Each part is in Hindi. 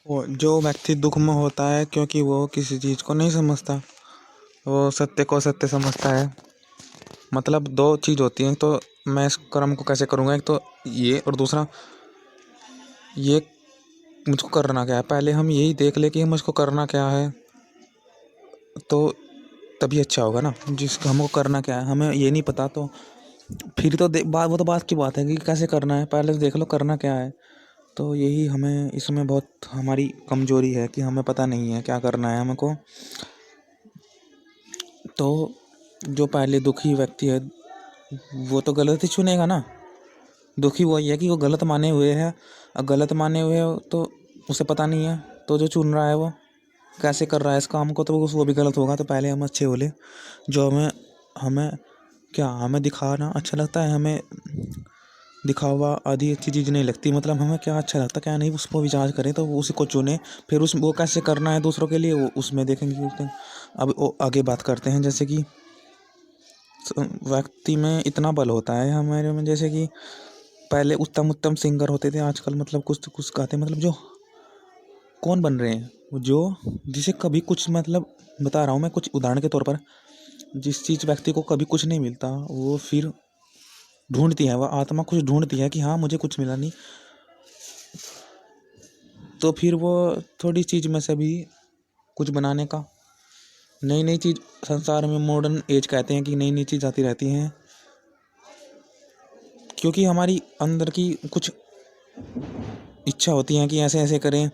वो जो व्यक्ति दुख में होता है क्योंकि वो किसी चीज को नहीं समझता, वो सत्य को सत्य समझता है। मतलब दो चीज होती हैं, तो मैं इस कर्म को कैसे करूंगा, एक तो ये और दूसरा ये मुझको करना क्या है। पहले हम यही देख ले कि मुझको करना क्या है, तो तभी अच्छा होगा ना। जिस हमको करना क्या है हमें ये नहीं पता, तो फिर तो बात, वो तो बात की बात है कि कैसे करना है। पहले तो देख लो करना क्या है। तो यही हमें इसमें बहुत हमारी कमजोरी है कि हमें पता नहीं है क्या करना है हमको। तो जो पहले दुखी व्यक्ति है वो तो गलत ही चुनेगा ना। दुखी वही है कि वो गलत माने हुए है, और गलत माने हुए हो तो उसे पता नहीं है। तो जो चुन रहा है वो कैसे कर रहा है इस काम को, तो वो भी गलत होगा। तो पहले हम अच्छे बोले। जो हमें हमें क्या हमें दिखाना अच्छा लगता है, हमें दिखावा आदि अच्छी चीज़ नहीं लगती। मतलब हमें क्या अच्छा लगता क्या नहीं, उसको विचार करें तो वो उसी को चुने। फिर उस वो कैसे करना है दूसरों के लिए वो उसमें देखेंगे अब वो आगे बात करते हैं। जैसे कि व्यक्ति में इतना बल होता है हमारे में, जैसे कि पहले उत्तम उत्तम सिंगर होते थे, आजकल मतलब कुछ कुछ गाते, मतलब जो कौन बन रहे हैं, जो जिसे कभी कुछ, मतलब बता रहा हूँ मैं कुछ उदाहरण के तौर पर। जिस चीज व्यक्ति को कभी कुछ नहीं मिलता, वो फिर ढूंढती है, वह आत्मा कुछ ढूंढती है कि हाँ मुझे कुछ मिला नहीं। तो फिर वो थोड़ी चीज में से भी कुछ बनाने का, नई नई चीज, संसार में मॉडर्न एज कहते हैं कि नई नई चीज आती रहती हैं। क्योंकि हमारी अंदर की कुछ इच्छा होती है कि ऐसे ऐसे करें।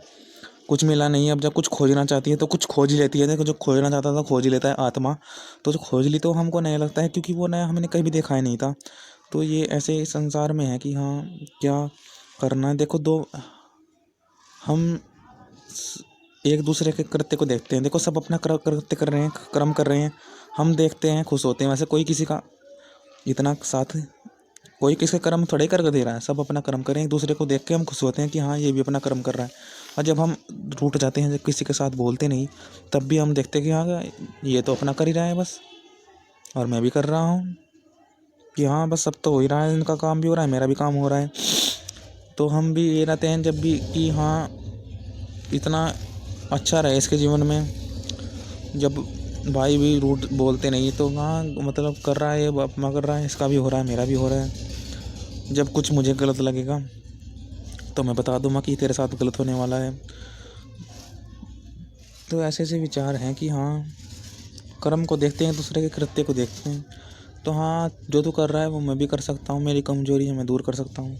कुछ मिला नहीं, अब जब कुछ खोजना चाहती है तो कुछ खोज ही लेती है। देखो जो खोजना चाहता था खोज ही लेता है आत्मा। तो जो खोज ली तो हमको नया लगता है, क्योंकि वो नया हमने कभी देखा ही नहीं था। तो ये ऐसे संसार में है कि हाँ क्या करना है। देखो दो हम एक दूसरे के कृत्य को देखते हैं। देखो सब अपना कृत्य कर रहे हैं, कर्म कर रहे हैं, हम देखते हैं खुश होते हैं। वैसे कोई किसी का इतना साथ, कोई किसी का कर्म थोड़ा ही करके दे रहा है, सब अपना कर्म करें। एक दूसरे को देख के हम खुश होते हैं कि हाँ ये भी अपना कर्म कर रहा है। और जब हम रूठ जाते हैं, जब किसी के साथ बोलते नहीं, तब भी हम देखते हैं कि हाँ ये तो अपना कर ही रहा है बस, और मैं भी कर रहा हूँ कि हाँ बस सब तो हो ही रहा है, इनका काम भी हो रहा है, मेरा भी काम हो रहा है। तो हम भी ये रहते हैं जब भी कि हाँ इतना अच्छा रहे इसके जीवन में। जब भाई भी रूठ बोलते नहीं तो हाँ मतलब कर रहा है, ये अपना कर रहा है, इसका भी हो रहा है, मेरा भी हो रहा है। जब कुछ मुझे गलत लगेगा तो मैं बता दूंगा कि तेरे साथ गलत होने वाला है। तो ऐसे ऐसे विचार हैं कि हाँ कर्म को देखते हैं, दूसरे के कृत्य को देखते हैं। तो हाँ जो तू कर रहा है वो मैं भी कर सकता हूँ, मेरी कमजोरी है मैं दूर कर सकता हूँ,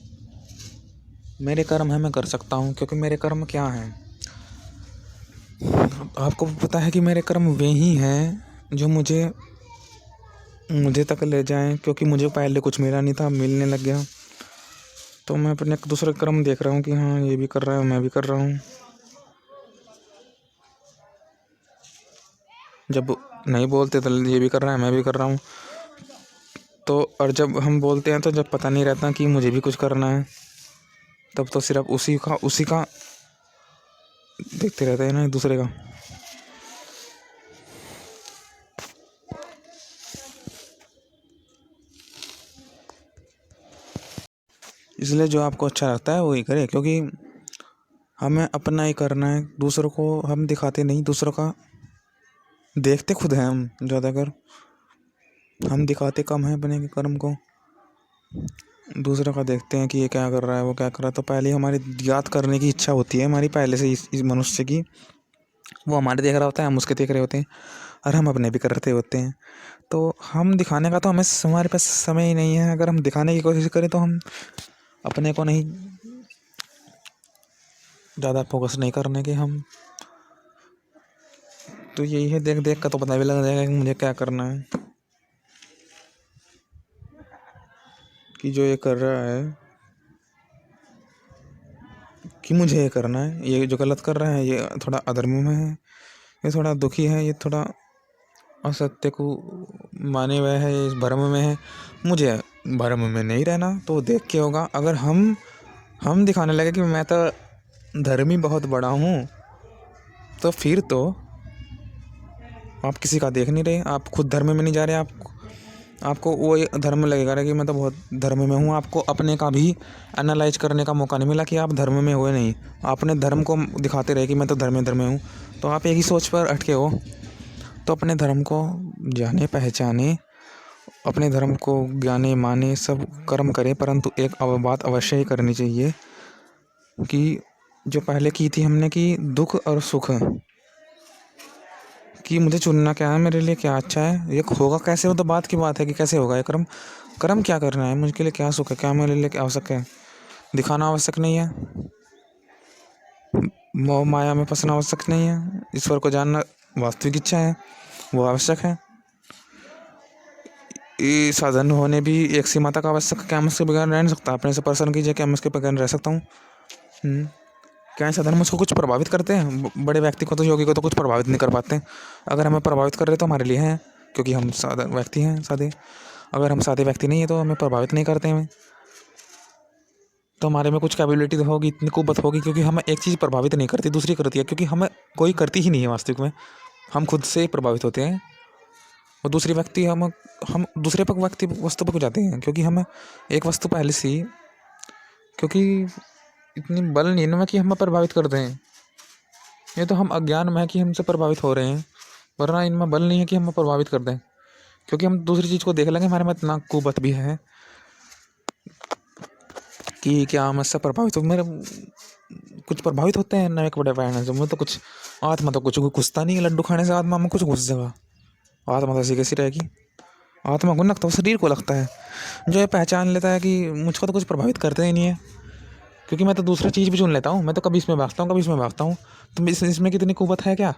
मेरे कर्म है मैं कर सकता हूँ। क्योंकि मेरे कर्म क्या हैं, आपको पता है कि मेरे कर्म वे ही हैं जो मुझे मुझे तक ले जाएं। क्योंकि मुझे पहले कुछ मिला नहीं था, मिलने लग गया। तो मैं अपने दूसरे कर्म देख रहा हूँ कि हाँ ये भी कर रहा है, मैं भी कर रहा हूँ। जब नहीं बोलते तो ये भी कर रहा है, मैं भी कर रहा हूँ। तो और जब हम बोलते हैं तो जब पता नहीं रहता कि मुझे भी कुछ करना है, तब तो सिर्फ उसी का देखते रहते हैं ना एक दूसरे का। इसलिए जो आपको अच्छा लगता है वही करे, क्योंकि हमें अपना ही करना है, दूसरों को हम दिखाते नहीं, दूसरों का देखते खुद हैं हम ज़्यादातर। हम दिखाते कम हैं अपने कर्म को, दूसरों का देखते हैं कि ये क्या कर रहा है वो क्या कर रहा है। तो पहले हमारी याद करने की इच्छा होती है हमारी पहले से इस मनुष्य की। वो हमारे देख रहा होता है, हम उसके देख रहे होते हैं, और हम अपने भी कर रहे होते हैं। तो हम दिखाने का तो हमें हमारे पास समय ही नहीं है। अगर हम दिखाने की कोशिश करें तो हम अपने को नहीं ज़्यादा फोकस नहीं करने के हम। तो यही है, देख देख का तो पता भी लग जाएगा कि मुझे क्या करना है, कि जो ये कर रहा है कि मुझे ये करना है, ये जो गलत कर रहा है ये थोड़ा अधर्म में है, ये थोड़ा दुखी है, ये थोड़ा असत्य को माने हुए है, ये इस भ्रम में है, मुझे भ्रम में नहीं रहना। तो देख के होगा, अगर हम दिखाने लगे कि मैं तो धर्मी बहुत बड़ा हूँ, तो फिर तो आप किसी का देख नहीं रहे, आप खुद धर्म में नहीं जा रहे, आप आपको वो धर्म लगेगा कि मैं तो बहुत धर्म में हूँ। आपको अपने का भी एनालाइज करने का मौका नहीं मिला कि आप धर्म में हुए नहीं। आपने धर्म को दिखाते रहे कि मैं तो धर्म में हूँ, तो आप एक ही सोच पर अटके हो। तो अपने धर्म को जाने पहचाने, अपने धर्म को ज्ञाने माने, सब कर्म करे, परंतु एक बात अवश्य ही करनी चाहिए कि जो पहले की थी हमने कि दुख और सुख, कि मुझे चुनना क्या है, मेरे लिए क्या अच्छा है, ये होगा कैसे, वो तो बात की बात है कि कैसे होगा ये कर्म। कर्म क्या करना है, मुझके लिए क्या सुख है, क्या मेरे लिए क्या आवश्यक है, दिखाना आवश्यक नहीं है, मोह माया में फंसना आवश्यक नहीं है, ईश्वर को जानना वास्तविक इच्छा है, वो आवश्यक है। ये साधन होने भी एक सीमा तक आवश्यक है। क्या मैं उसके बगैर रह नहीं सकता? अपने से पर्सन कीजिए, क्या मैं उसके बगैर रह सकता हूँ? क्या साधन मुझको कुछ प्रभावित करते हैं? बड़े व्यक्ति को तो, योगी को तो कुछ प्रभावित नहीं कर पाते। अगर हमें प्रभावित कर रहे तो हमारे लिए हैं, क्योंकि हम सादा व्यक्ति हैं, सादे। अगर हम सादे व्यक्ति नहीं है तो हमें प्रभावित नहीं करते हैं। तो हमारे में कुछ कैपेबिलिटी तो होगी, इतनी कुव्वत होगी, क्योंकि हमें एक चीज़ प्रभावित नहीं करती, दूसरी करती है, क्योंकि हमें कोई करती ही नहीं है वास्तविक में। हम खुद से ही प्रभावित होते हैं और दूसरी व्यक्ति हम दूसरे पक व्यक्ति वस्तु पर जाते हैं, क्योंकि हमें एक वस्तु पहले से ही, क्योंकि इतनी बल नहीं है ना कि हमें प्रभावित कर दें। ये तो हम अज्ञान में है कि हमसे प्रभावित हो रहे हैं, वरना इनमें बल नहीं है कि हमें प्रभावित कर दें, क्योंकि हम दूसरी चीज़ को देख लेंगे। हमारे में इतना कुव्वत भी है कि क्या हम इससे प्रभावित हो, मेरे कुछ प्रभावित होते हैं नए कपड़े पहनने से। मुझे तो कुछ आत्मा तो कुछ घुसता नहीं है, लड्डू खाने से आत्मा में कुछ घुस जाएगा, आत्मा तो ऐसी कैसी रहेगी? आत्मा को लगता है, शरीर को लगता है। जो ये पहचान लेता है कि मुझको तो कुछ प्रभावित करते ही नहीं है, क्योंकि मैं तो दूसरी चीज़ भी चुन लेता हूँ। मैं तो कभी इसमें भागता हूँ, कभी इसमें भागता हूँ। तो इसमें कितनी कुव्वत है क्या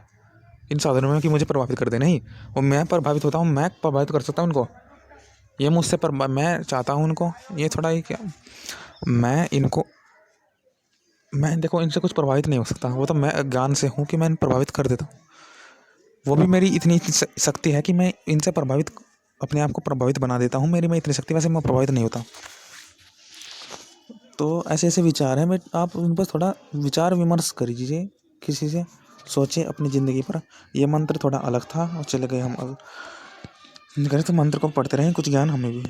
इन साधनों में कि मुझे प्रभावित कर दे? नहीं, वो मैं प्रभावित होता हूँ, मैं प्रभावित कर सकता हूँ उनको। ये मुझसे मैं चाहता हूँ उनको, ये थोड़ा ही क्या, मैं देखो इनसे कुछ प्रभावित नहीं हो सकता। वो तो मैं ज्ञान से हूँ कि मैं प्रभावित कर देता हूँ। वो भी मेरी इतनी शक्ति है कि मैं इनसे प्रभावित, अपने आप को प्रभावित बना देता हूँ। मेरी में इतनी शक्ति, वैसे मैं प्रभावित नहीं होता। तो ऐसे ऐसे विचार हैं, मैं आप उन पर थोड़ा विचार विमर्श करिए, किसी से सोचें अपनी ज़िंदगी पर। ये मंत्र थोड़ा अलग था और चले गए हम। अब तो मंत्र को पढ़ते रहें, कुछ ज्ञान हमें भी।